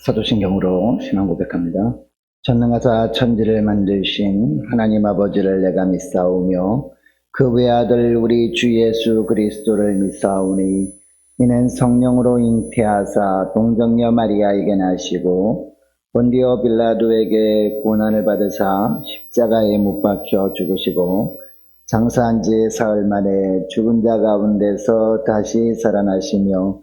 사도신경으로 신앙 고백합니다. 전능하사 천지를 만드신 하나님 아버지를 내가 믿사오며 그 외아들 우리 주 예수 그리스도를 믿사오니 이는 성령으로 잉태하사 동정녀 마리아에게 나시고 본디오 빌라도에게 고난을 받으사 십자가에 못 박혀 죽으시고 장사한 지 사흘 만에 죽은 자 가운데서 다시 살아나시며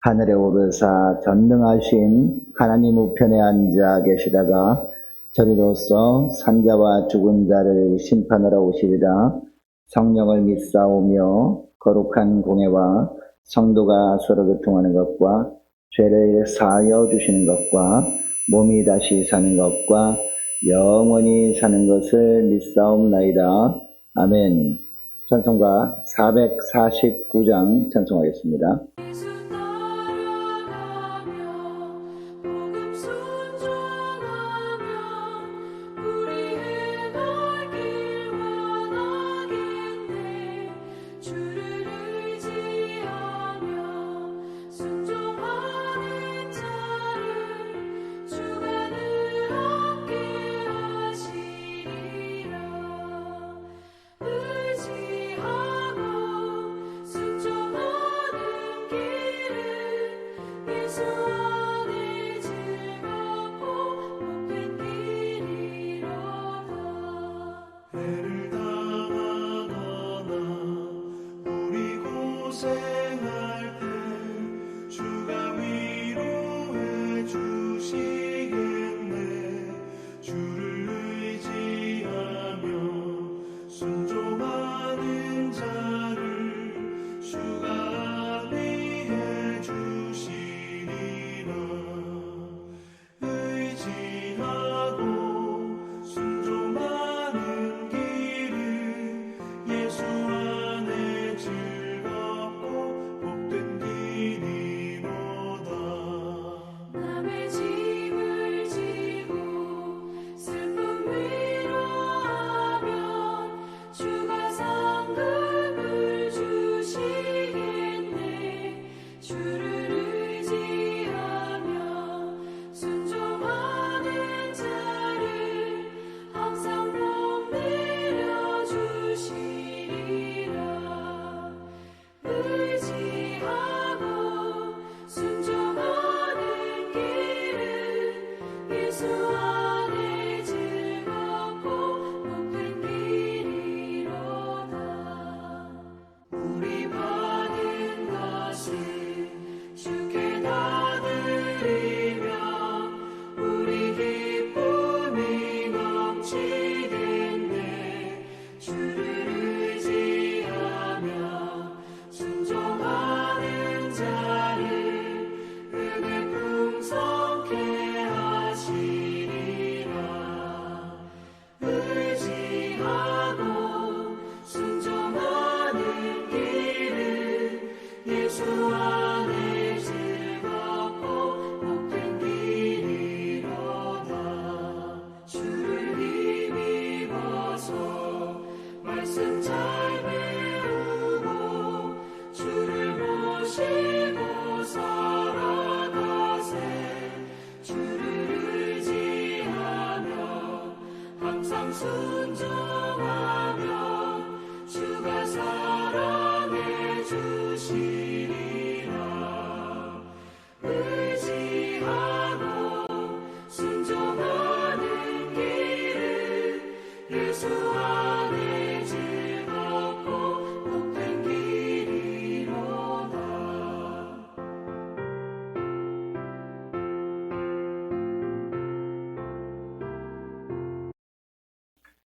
하늘에 오르사 전능하신 하나님 우편에 앉아 계시다가 저리로서 산자와 죽은 자를 심판하러 오시리라. 성령을 믿사오며 거룩한 공회와 성도가 서로 교통하는 것과 죄를 사하여 주시는 것과 몸이 다시 사는 것과 영원히 사는 것을 믿사옵나이다. 아멘. 찬송가 449장 찬송하겠습니다.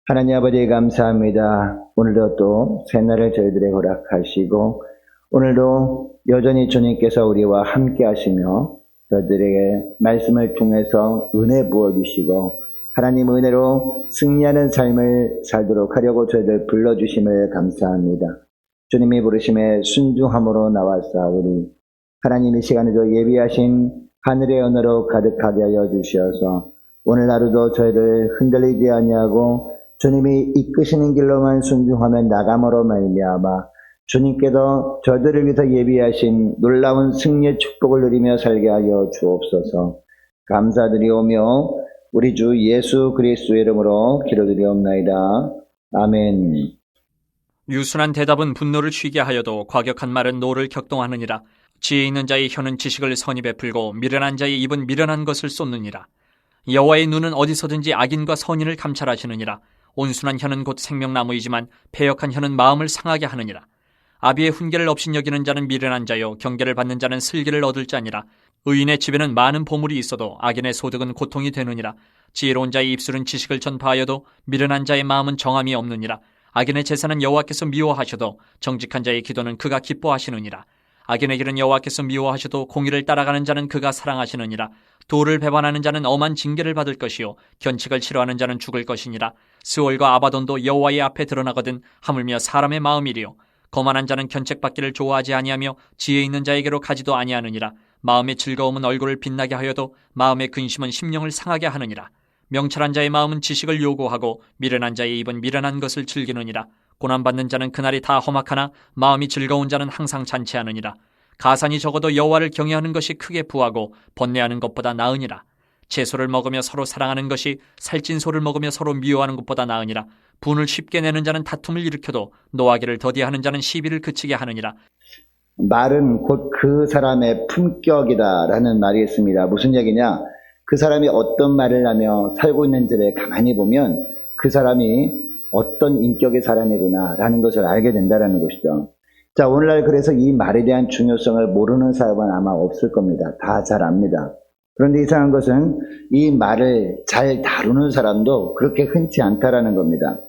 하나님 아버지 감사합니다. 오늘도 또 새날을 저희들에게 허락하시고 오늘도 여전히 주님께서 우리와 함께 하시며 저희들에게 말씀을 통해서 은혜 부어주시고 하나님 은혜로 승리하는 삶을 살도록 하려고 저희들 불러주심을 감사합니다. 주님이 부르심에 순종함으로 나왔사오니 하나님 이 시간에도 예비하신 하늘의 언어로 가득하게 하여 주시어서 오늘 하루도 저희를 흔들리지 아니하고 주님이 이끄시는 길로만 순종하면 나감으로 말미암아 주님께서 저들을 위해서 예비하신 놀라운 승리의 축복을 누리며 살게 하여 주옵소서. 감사드리오며 우리 주 예수 그리스도의 이름으로 기도드리옵나이다. 아멘. 유순한 대답은 분노를 쉬게 하여도 과격한 말은 노를 격동하느니라. 지혜 있는 자의 혀는 지식을 선히 베풀고 미련한 자의 입은 미련한 것을 쏟느니라. 여호와의 눈은 어디서든지 악인과 선인을 감찰하시느니라. 온순한 혀는 곧 생명나무이지만 패역한 혀는 마음을 상하게 하느니라. 아비의 훈계를 없인 여기는 자는 미련한 자요 경계를 받는 자는 슬기를 얻을 자니라. 의인의 집에는 많은 보물이 있어도 악인의 소득은 고통이 되느니라. 지혜로운 자의 입술은 지식을 전파하여도 미련한 자의 마음은 정함이 없느니라. 악인의 제사는 여호와께서 미워하셔도 정직한 자의 기도는 그가 기뻐하시느니라. 악인의 길은 여호와께서 미워하셔도 공의를 따라가는 자는 그가 사랑하시느니라. 도를 배반하는 자는 엄한 징계를 받을 것이요 견칙을 싫어하는 자는 죽을 것이니라. 스올과 아바돈도 여호와의 앞에 드러나거든 하물며 사람의 마음이리요. 거만한 자는 견책받기를 좋아하지 아니하며 지혜 있는 자에게로 가지도 아니하느니라. 마음의 즐거움은 얼굴을 빛나게 하여도 마음의 근심은 심령을 상하게 하느니라. 명철한 자의 마음은 지식을 요구하고 미련한 자의 입은 미련한 것을 즐기느니라. 고난받는 자는 그날이 다 험악하나 마음이 즐거운 자는 항상 잔치하느니라. 가산이 적어도 여호와를 경외하는 것이 크게 부하고 번뇌하는 것보다 나으니라. 채소를 먹으며 서로 사랑하는 것이 살찐 소를 먹으며 서로 미워하는 것보다 나으니라. 분을 쉽게 내는 자는 다툼을 일으켜도 노하기를 더디하는 자는 시비를 그치게 하느니라. 말은 곧 그 사람의 품격이다라는 말이 있습니다. 무슨 얘기냐? 그 사람이 어떤 말을 하며 살고 있는지를 가만히 보면 그 사람이 어떤 인격의 사람이구나라는 것을 알게 된다는 것이죠. 자, 오늘날 그래서 이 말에 대한 중요성을 모르는 사람은 아마 없을 겁니다. 다 잘 압니다. 그런데 이상한 것은 이 말을 잘 다루는 사람도 그렇게 흔치 않다라는 겁니다.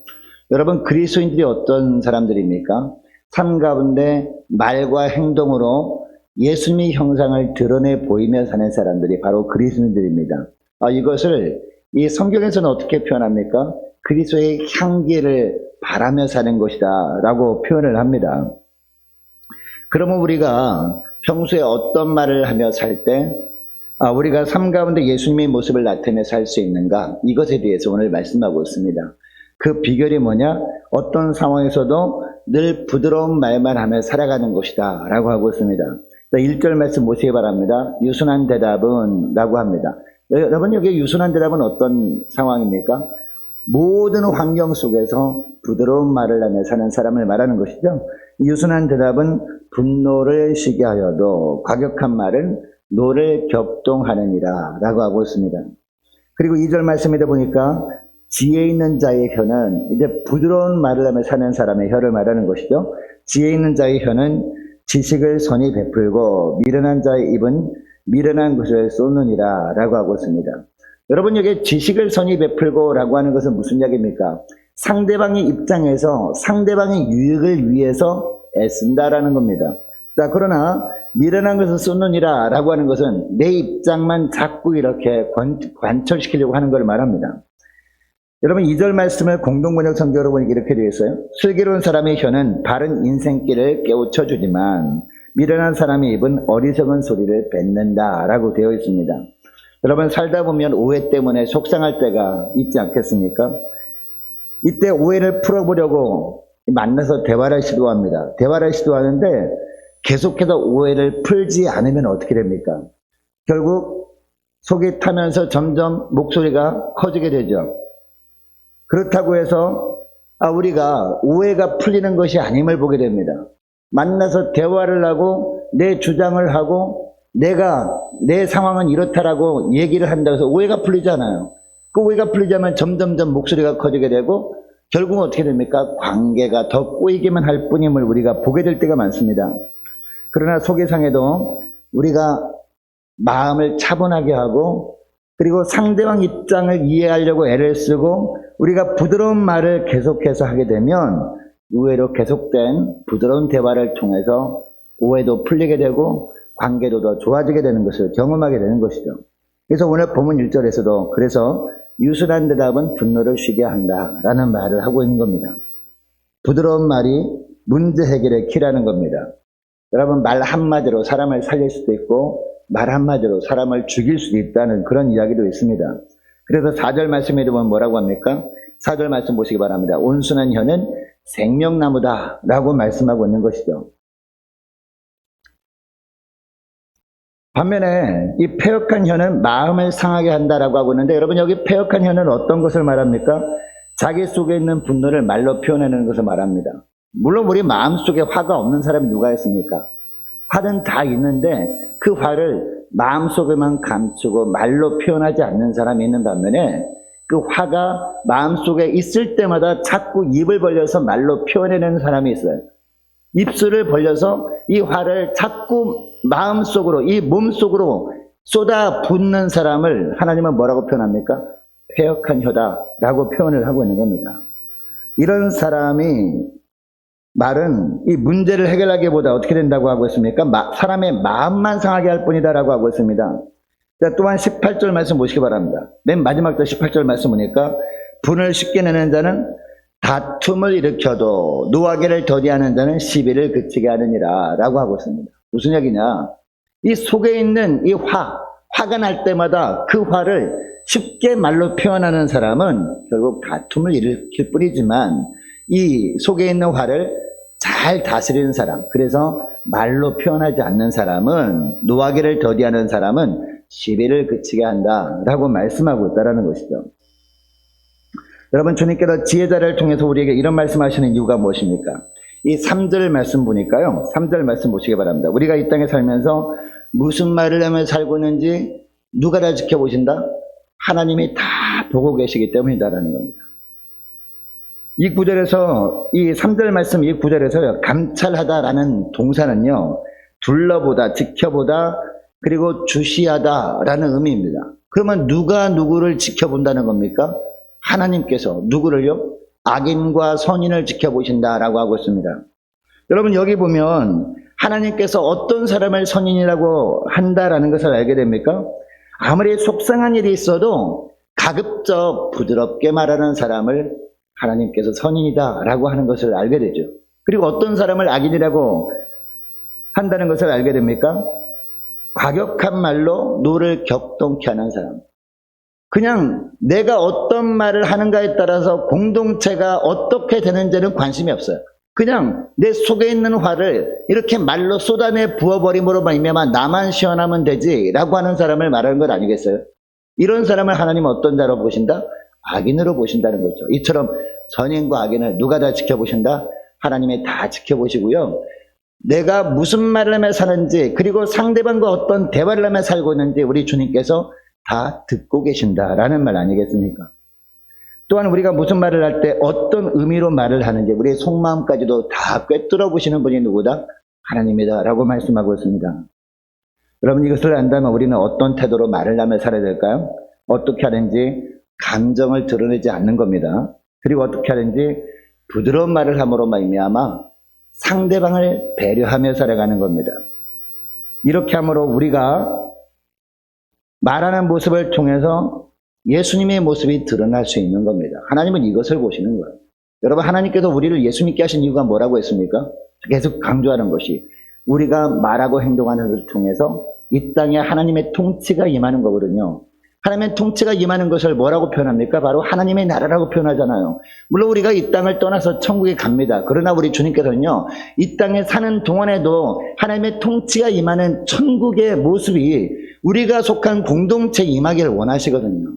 여러분, 그리스도인들이 어떤 사람들입니까? 삶 가운데 말과 행동으로 예수님의 형상을 드러내 보이며 사는 사람들이 바로 그리스도인들입니다. 이것을 이 성경에서는 어떻게 표현합니까? 그리스도의 향기를 바라며 사는 것이다 라고 표현을 합니다. 그러면 우리가 평소에 어떤 말을 하며 살 때 우리가 삶 가운데 예수님의 모습을 나타내며 살 수 있는가? 이것에 대해서 오늘 말씀하고 있습니다. 그 비결이 뭐냐? 어떤 상황에서도 늘 부드러운 말만 하며 살아가는 것이다 라고 하고 있습니다. 1절 말씀 보시기 바랍니다. 유순한 대답은 라고 합니다. 여러분, 여기 유순한 대답은 어떤 상황입니까? 모든 환경 속에서 부드러운 말을 하며 사는 사람을 말하는 것이죠. 유순한 대답은 분노를 쉬게 하여도 과격한 말은 노를 격동하느니라 라고 하고 있습니다. 그리고 2절 말씀에 보니까 지혜 있는 자의 혀는 이제 부드러운 말을 하며 사는 사람의 혀를 말하는 것이죠. 지혜 있는 자의 혀는 지식을 선히 베풀고 미련한 자의 입은 미련한 것을 쏟느니라 라고 하고 있습니다. 여러분, 여기 지식을 선히 베풀고 라고 하는 것은 무슨 이야기입니까? 상대방의 입장에서 상대방의 유익을 위해서 애쓴다라는 겁니다. 자, 그러나 미련한 것을 쏟느니라 라고 하는 것은 내 입장만 자꾸 이렇게 관철시키려고 하는 걸 말합니다. 여러분, 2절 말씀을 공동번역 성경으로 보니까 이렇게 되어 있어요. 슬기로운 사람의 혀는 바른 인생길을 깨우쳐주지만 미련한 사람의 입은 어리석은 소리를 뱉는다 라고 되어 있습니다. 여러분, 살다 보면 오해 때문에 속상할 때가 있지 않겠습니까? 이때 오해를 풀어보려고 만나서 대화를 시도합니다. 대화를 시도하는데 계속해서 오해를 풀지 않으면 어떻게 됩니까? 결국 속이 타면서 점점 목소리가 커지게 되죠. 그렇다고 해서 우리가 오해가 풀리는 것이 아님을 보게 됩니다. 만나서 대화를 하고 내 주장을 하고 내가 내 상황은 이렇다라고 얘기를 한다고 해서 오해가 풀리잖아요. 그 오해가 풀리자면 점점점 목소리가 커지게 되고 결국은 어떻게 됩니까? 관계가 더 꼬이기만 할 뿐임을 우리가 보게 될 때가 많습니다. 그러나 속이상에도 우리가 마음을 차분하게 하고 그리고 상대방 입장을 이해하려고 애를 쓰고 우리가 부드러운 말을 계속해서 하게 되면 의외로 계속된 부드러운 대화를 통해서 오해도 풀리게 되고 관계도 더 좋아지게 되는 것을 경험하게 되는 것이죠. 그래서 오늘 본문 1절에서도 그래서 유순한 대답은 분노를 쉬게 한다라는 말을 하고 있는 겁니다. 부드러운 말이 문제 해결의 키라는 겁니다. 여러분, 말 한마디로 사람을 살릴 수도 있고 말 한마디로 사람을 죽일 수도 있다는 그런 이야기도 있습니다. 그래서 4절 말씀에 보면 뭐라고 합니까? 4절 말씀 보시기 바랍니다. 온순한 혀는 생명나무다 라고 말씀하고 있는 것이죠. 반면에 이 패역한 혀는 마음을 상하게 한다라고 하고 있는데, 여러분 여기 패역한 혀는 어떤 것을 말합니까? 자기 속에 있는 분노를 말로 표현하는 것을 말합니다. 물론 우리 마음속에 화가 없는 사람이 누가 있습니까? 화는 다 있는데 그 화를 마음속에만 감추고 말로 표현하지 않는 사람이 있는 반면에, 그 화가 마음속에 있을 때마다 자꾸 입을 벌려서 말로 표현해내는 사람이 있어요. 입술을 벌려서 이 화를 자꾸 마음속으로, 이 몸속으로 쏟아 붓는 사람을 하나님은 뭐라고 표현합니까? 패역한 혀다라고 표현을 하고 있는 겁니다. 이런 사람이 말은 이 문제를 해결하기보다 어떻게 된다고 하고 있습니까? 사람의 마음만 상하게 할 뿐이다라고 하고 있습니다. 자, 또한 18절 말씀 보시기 바랍니다. 맨 마지막 절 18절 말씀 보니까, 분을 쉽게 내는 자는 다툼을 일으켜도 노하기를 더디하는 자는 시비를 그치게 하느니라 라고 하고 있습니다. 무슨 얘기냐? 이 속에 있는 이 화가 날 때마다 그 화를 쉽게 말로 표현하는 사람은 결국 다툼을 일으킬 뿐이지만, 이 속에 있는 화를 잘 다스리는 사람, 그래서 말로 표현하지 않는 사람은, 노하기를 더디하는 사람은 시비를 그치게 한다라고 말씀하고 있다는 것이죠. 여러분, 주님께서 지혜자를 통해서 우리에게 이런 말씀하시는 이유가 무엇입니까? 이 3절 말씀 보니까요, 3절 말씀 보시기 바랍니다. 우리가 이 땅에 살면서 무슨 말을 하며 살고 있는지 누가 다 지켜보신다? 하나님이 다 보고 계시기 때문이다라는 겁니다. 이 구절에서, 이 3절 말씀 이 구절에서 감찰하다라는 동사는요, 둘러보다, 지켜보다, 그리고 주시하다라는 의미입니다. 그러면 누가 누구를 지켜본다는 겁니까? 하나님께서 누구를요? 악인과 선인을 지켜보신다라고 하고 있습니다. 여러분, 여기 보면 하나님께서 어떤 사람을 선인이라고 한다라는 것을 알게 됩니까? 아무리 속상한 일이 있어도 가급적 부드럽게 말하는 사람을 하나님께서 선인이다라고 하는 것을 알게 되죠. 그리고 어떤 사람을 악인이라고 한다는 것을 알게 됩니까? 과격한 말로 노를 격동케 하는 사람. 그냥 내가 어떤 말을 하는가에 따라서 공동체가 어떻게 되는지는 관심이 없어요. 그냥 내 속에 있는 화를 이렇게 말로 쏟아내 부어버림으로 말미암아 나만 시원하면 되지라고 하는 사람을 말하는 것 아니겠어요? 이런 사람을 하나님은 어떤 자로 보신다? 악인으로 보신다는 거죠. 이처럼 선인과 악인을 누가 다 지켜보신다? 하나님이 다 지켜보시고요. 내가 무슨 말을 하며 사는지, 그리고 상대방과 어떤 대화를 하며 살고 있는지 우리 주님께서 다 듣고 계신다라는 말 아니겠습니까? 또한 우리가 무슨 말을 할 때 어떤 의미로 말을 하는지 우리의 속마음까지도 다 꿰뚫어 보시는 분이 누구다? 하나님이다 라고 말씀하고 있습니다. 여러분, 이것을 안다면 우리는 어떤 태도로 말을 하며 살아야 될까요? 어떻게 하는지 감정을 드러내지 않는 겁니다. 그리고 어떻게 하는지 부드러운 말을 함으로 말미암아 상대방을 배려하며 살아가는 겁니다. 이렇게 함으로 우리가 말하는 모습을 통해서 예수님의 모습이 드러날 수 있는 겁니다. 하나님은 이것을 보시는 거예요. 여러분, 하나님께서 우리를 예수 믿게 하신 이유가 뭐라고 했습니까? 계속 강조하는 것이, 우리가 말하고 행동하는 것을 통해서 이 땅에 하나님의 통치가 임하는 거거든요. 하나님의 통치가 임하는 것을 뭐라고 표현합니까? 바로 하나님의 나라라고 표현하잖아요. 물론 우리가 이 땅을 떠나서 천국에 갑니다. 그러나 우리 주님께서는요, 이 땅에 사는 동안에도 하나님의 통치가 임하는 천국의 모습이 우리가 속한 공동체에 임하기를 원하시거든요.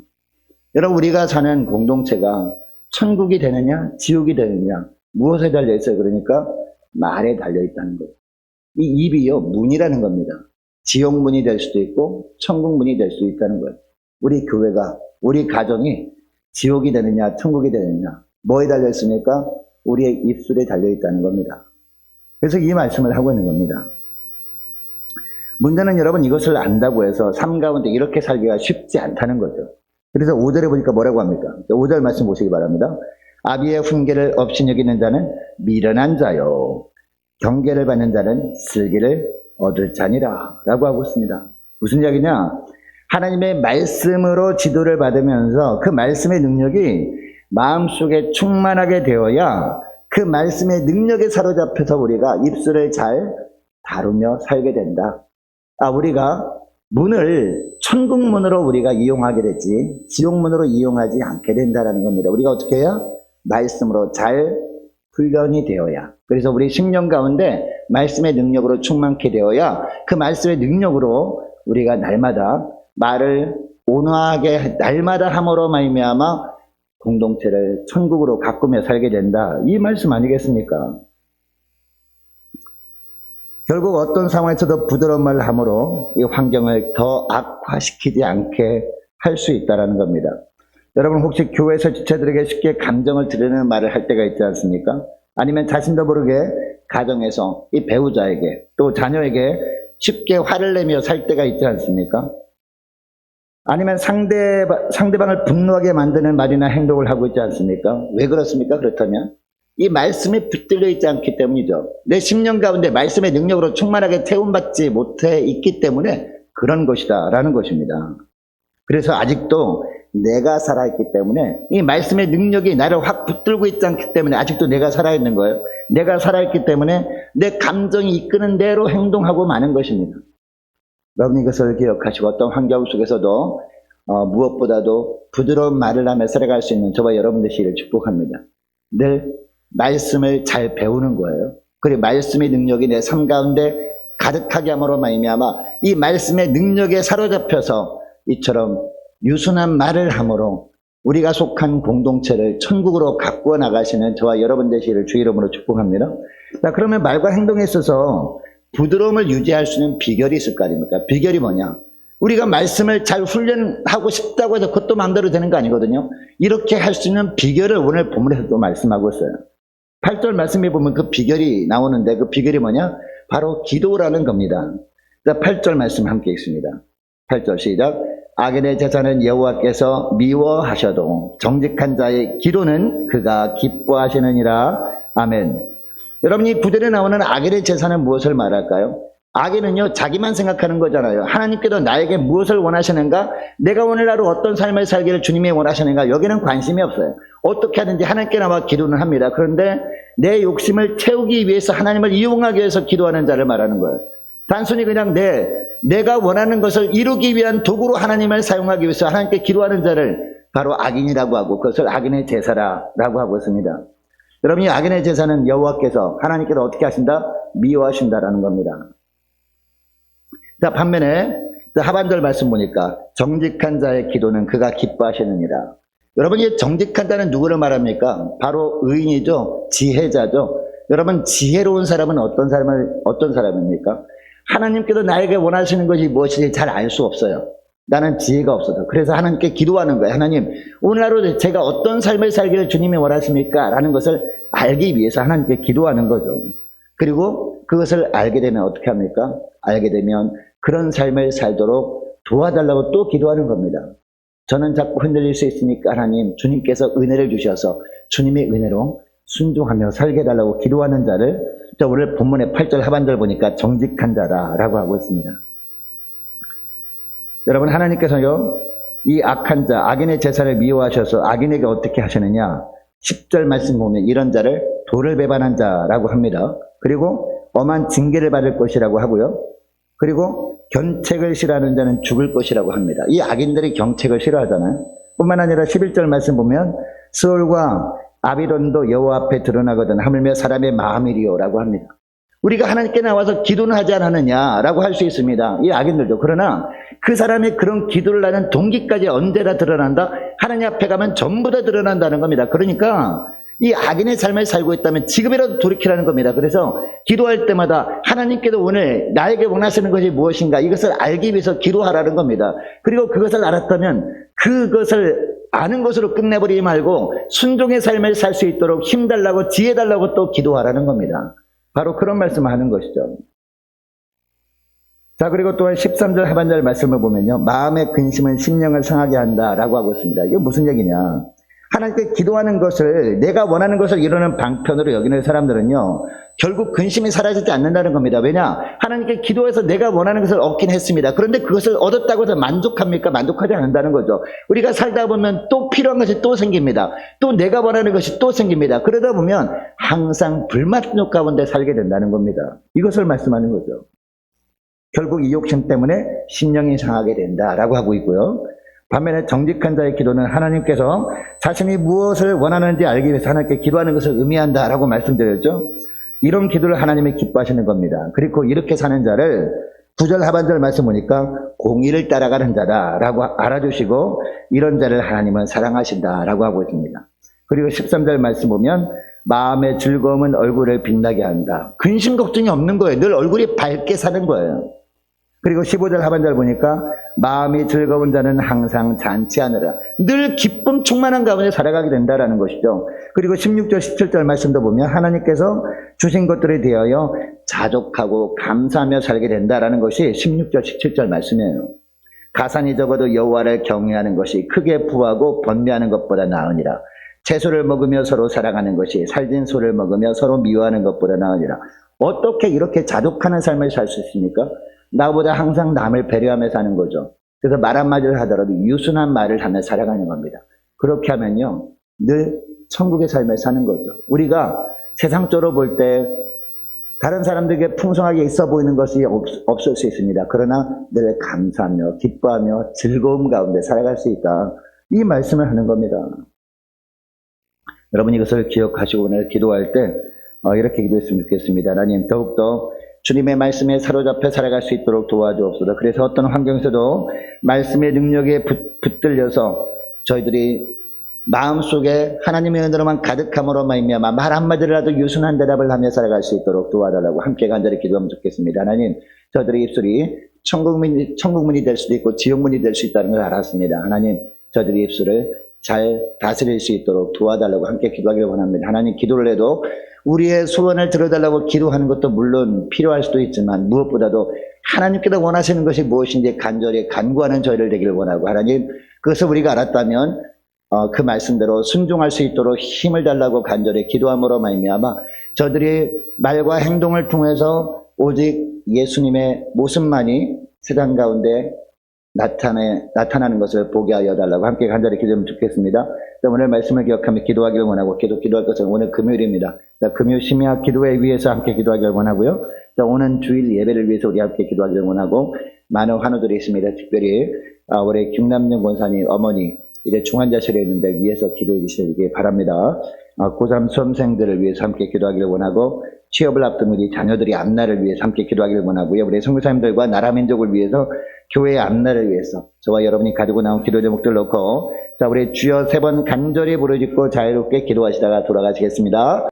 여러분, 우리가 사는 공동체가 천국이 되느냐 지옥이 되느냐 무엇에 달려있어요? 그러니까 말에 달려있다는 거예요. 이 입이요, 문이라는 겁니다. 지옥문이 될 수도 있고 천국문이 될 수도 있다는 거예요. 우리 교회가, 우리 가정이 지옥이 되느냐 천국이 되느냐 뭐에 달려있습니까? 우리의 입술에 달려있다는 겁니다. 그래서 이 말씀을 하고 있는 겁니다. 문제는 여러분, 이것을 안다고 해서 삶 가운데 이렇게 살기가 쉽지 않다는 거죠. 그래서 5절에 보니까 뭐라고 합니까? 5절 말씀 보시기 바랍니다. 아비의 훈계를 없이 여기는 자는 미련한 자요, 경계를 받는 자는 슬기를 얻을 자니라 라고 하고 있습니다. 무슨 이야기냐? 하나님의 말씀으로 지도를 받으면서 그 말씀의 능력이 마음속에 충만하게 되어야 그 말씀의 능력에 사로잡혀서 우리가 입술을 잘 다루며 살게 된다. 우리가 문을 천국문으로 우리가 이용하게 되지 지옥문으로 이용하지 않게 된다는 겁니다. 우리가 어떻게 해야? 말씀으로 잘 훈련이 되어야. 그래서 우리 10년 가운데 말씀의 능력으로 충만케 되어야 그 말씀의 능력으로 우리가 날마다 말을 온화하게 날마다 함으로 말미암아 공동체를 천국으로 가꾸며 살게 된다. 이 말씀 아니겠습니까? 결국 어떤 상황에서도 부드러운 말을 함으로 이 환경을 더 악화시키지 않게 할 수 있다는 겁니다. 여러분 혹시 교회에서 지체들에게 쉽게 감정을 드러내는 말을 할 때가 있지 않습니까? 아니면 자신도 모르게 가정에서 이 배우자에게 또 자녀에게 쉽게 화를 내며 살 때가 있지 않습니까? 아니면 상대방을 분노하게 만드는 말이나 행동을 하고 있지 않습니까? 왜 그렇습니까? 그렇다면 이 말씀에 붙들려 있지 않기 때문이죠. 내 심령 가운데 말씀의 능력으로 충만하게 태움받지 못해 있기 때문에 그런 것이다 라는 것입니다. 그래서 아직도 내가 살아있기 때문에 이 말씀의 능력이 나를 확 붙들고 있지 않기 때문에 아직도 내가 살아있는 거예요. 내가 살아있기 때문에 내 감정이 이끄는 대로 행동하고 마는 것입니다. 여러분 이것을 기억하시고 어떤 환경 속에서도 무엇보다도 부드러운 말을 하며 살아갈 수 있는 저와 여러분 되시기를 축복합니다. 늘 말씀을 잘 배우는 거예요. 그리고 말씀의 능력이 내 삶 가운데 가득하게 함으로 말미암아 이 말씀의 능력에 사로잡혀서 이처럼 유순한 말을 함으로 우리가 속한 공동체를 천국으로 가꾸어 나가시는 저와 여러분 되시기를 주 이름으로 축복합니다. 자, 그러면 말과 행동에 있어서 부드러움을 유지할 수 있는 비결이 있을 거 아닙니까? 비결이 뭐냐? 우리가 말씀을 잘 훈련하고 싶다고 해서 그것도 마음대로 되는 거 아니거든요. 이렇게 할 수 있는 비결을 오늘 본문에서도 말씀하고 있어요. 8절 말씀에 보면 그 비결이 나오는데 그 비결이 뭐냐? 바로 기도라는 겁니다. 8절 말씀 함께 읽습니다. 8절 시작. 악인의 제사는 여호와께서 미워하셔도 정직한 자의 기도는 그가 기뻐하시느니라. 아멘. 여러분 이 구절에 나오는 악인의 제사는 무엇을 말할까요? 악인은요 자기만 생각하는 거잖아요. 하나님께서 나에게 무엇을 원하시는가? 내가 오늘 하루 어떤 삶을 살기를 주님이 원하시는가? 여기는 관심이 없어요. 어떻게 하든지 하나님께 나와 기도는 합니다. 그런데 내 욕심을 채우기 위해서 하나님을 이용하기 위해서 기도하는 자를 말하는 거예요. 단순히 그냥 내가 원하는 것을 이루기 위한 도구로 하나님을 사용하기 위해서 하나님께 기도하는 자를 바로 악인이라고 하고 그것을 악인의 제사라고 하고 있습니다. 여러분 이 악인의 제사는 여호와께서 하나님께서 어떻게 하신다? 미워하신다라는 겁니다. 자, 반면에 하반절 말씀 보니까 정직한 자의 기도는 그가 기뻐하시느니라. 여러분 이 정직한 자는 누구를 말합니까? 바로 의인이죠. 지혜자죠. 여러분 지혜로운 사람은 어떤 사람입니까? 하나님께서 나에게 원하시는 것이 무엇인지 잘 알 수 없어요. 나는 지혜가 없어서. 그래서 하나님께 기도하는 거예요. 하나님, 오늘 하루 제가 어떤 삶을 살기를 주님이 원하십니까? 라는 것을 알기 위해서 하나님께 기도하는 거죠. 그리고 그것을 알게 되면 어떻게 합니까? 알게 되면 그런 삶을 살도록 도와달라고 또 기도하는 겁니다. 저는 자꾸 흔들릴 수 있으니까 하나님, 주님께서 은혜를 주셔서 주님의 은혜로 순종하며 살게 해달라고 기도하는 자를 오늘 본문의 8절 하반절 보니까 정직한 자라고 하고 있습니다. 여러분 하나님께서요 이 악한 자, 악인의 제사를 미워하셔서 악인에게 어떻게 하시느냐? 10절 말씀 보면 이런 자를 돌을 배반한 자라고 합니다. 그리고 엄한 징계를 받을 것이라고 하고요. 그리고 견책을 싫어하는 자는 죽을 것이라고 합니다. 이 악인들이 경책을 싫어하잖아요. 뿐만 아니라 11절 말씀 보면 스올과 아비론도 여호와 앞에 드러나거든 하물며 사람의 마음이리요라고 합니다. 우리가 하나님께 나와서 기도는 하지 않느냐라고 할 수 있습니다. 이 악인들도. 그러나 그 사람의 그런 기도를 하는 동기까지 언제나 드러난다? 하나님 앞에 가면 전부 다 드러난다는 겁니다. 그러니까 이 악인의 삶을 살고 있다면 지금이라도 돌이키라는 겁니다. 그래서 기도할 때마다 하나님께도 오늘 나에게 원하시는 것이 무엇인가 이것을 알기 위해서 기도하라는 겁니다. 그리고 그것을 알았다면 그것을 아는 것으로 끝내버리지 말고 순종의 삶을 살 수 있도록 힘 달라고 지혜 달라고 또 기도하라는 겁니다. 바로 그런 말씀을 하는 것이죠. 자, 그리고 또한 13절 하반절 말씀을 보면요. 마음의 근심은 심령을 상하게 한다라고 하고 있습니다. 이게 무슨 얘기냐? 하나님께 기도하는 것을 내가 원하는 것을 이루는 방편으로 여기는 사람들은요. 결국 근심이 사라지지 않는다는 겁니다. 왜냐? 하나님께 기도해서 내가 원하는 것을 얻긴 했습니다. 그런데 그것을 얻었다고 해서 만족합니까? 만족하지 않는다는 거죠. 우리가 살다 보면 또 필요한 것이 또 생깁니다. 또 내가 원하는 것이 또 생깁니다. 그러다 보면 항상 불만족 가운데 살게 된다는 겁니다. 이것을 말씀하는 거죠. 결국 이 욕심 때문에 심령이 상하게 된다라고 하고 있고요. 반면에 정직한 자의 기도는 하나님께서 자신이 무엇을 원하는지 알기 위해서 하나님께 기도하는 것을 의미한다라고 말씀드렸죠. 이런 기도를 하나님이 기뻐하시는 겁니다. 그리고 이렇게 사는 자를 9절 하반절 말씀 보니까 공의를 따라가는 자다라고 알아주시고 이런 자를 하나님은 사랑하신다라고 하고 있습니다. 그리고 13절 말씀 보면 마음의 즐거움은 얼굴을 빛나게 한다. 근심 걱정이 없는 거예요. 늘 얼굴이 밝게 사는 거예요. 그리고 15절 하반절 보니까 마음이 즐거운 자는 항상 잔치하느라. 늘 기쁨 충만한 가운데 살아가게 된다라는 것이죠. 그리고 16절 17절 말씀도 보면 하나님께서 주신 것들에 대하여 자족하고 감사하며 살게 된다라는 것이 16절 17절 말씀이에요. 가산이 적어도 여호와를 경외하는 것이 크게 부하고 번뇌하는 것보다 나으니라. 채소를 먹으며 서로 사랑하는 것이 살진 소를 먹으며 서로 미워하는 것보다 나으니라. 어떻게 이렇게 자족하는 삶을 살 수 있습니까? 나보다 항상 남을 배려하며 사는 거죠. 그래서 말 한마디를 하더라도 유순한 말을 하며 살아가는 겁니다. 그렇게 하면요, 늘 천국의 삶을 사는 거죠. 우리가 세상적으로 볼 때 다른 사람들에게 풍성하게 있어 보이는 것이 없을 수 있습니다. 그러나 늘 감사하며 기뻐하며 즐거움 가운데 살아갈 수 있다. 이 말씀을 하는 겁니다. 여러분 이것을 기억하시고 오늘 기도할 때 이렇게 기도했으면 좋겠습니다. 하나님 더욱더 주님의 말씀에 사로잡혀 살아갈 수 있도록 도와주옵소서. 그래서 어떤 환경에서도 말씀의 능력에 붙들려서 저희들이 마음속에 하나님의 은혜로만 가득함으로 말미암아 말 한마디라도 유순한 대답을 하며 살아갈 수 있도록 도와달라고 함께 간절히 기도하면 좋겠습니다. 하나님 저희들의 입술이 천국문이 될 수도 있고 지옥문이 될 수 있다는 걸 알았습니다. 하나님 저희들의 입술을 잘 다스릴 수 있도록 도와달라고 함께 기도하기를 원합니다. 하나님 기도를 해도 우리의 소원을 들어달라고 기도하는 것도 물론 필요할 수도 있지만 무엇보다도 하나님께서 원하시는 것이 무엇인지 간절히 간구하는 저희를 되기를 원하고 하나님 그것을 우리가 알았다면 그 말씀대로 순종할 수 있도록 힘을 달라고 간절히 기도함으로 말미암아 저들이 말과 행동을 통해서 오직 예수님의 모습만이 세상 가운데 나타나는 것을 보게 하여 달라고 함께 간절히 기도하면 좋겠습니다. 오늘 말씀을 기억하며 기도하기를 원하고 기도할 것은 오늘 금요일입니다. 금요 심야 기도회 위해서 함께 기도하기를 원하고요. 오는 주일 예배를 위해서 우리 함께 기도하기를 원하고 많은 환우들이 있습니다. 특별히 우리 김남영 권사님 어머니 이제 중환자실에 있는데 위해서 기도해 주시기 바랍니다. 고3 수험생들을 위해서 함께 기도하기를 원하고 취업을 앞둔 우리 자녀들이 앞날을 위해서 함께 기도하기를 원하고요. 우리 선교사님들과 나라 민족을 위해서 교회의 앞날을 위해서 저와 여러분이 가지고 나온 기도 제목들 놓고 우리 주여 3번 간절히 부르짖고 자유롭게 기도하시다가 돌아가시겠습니다.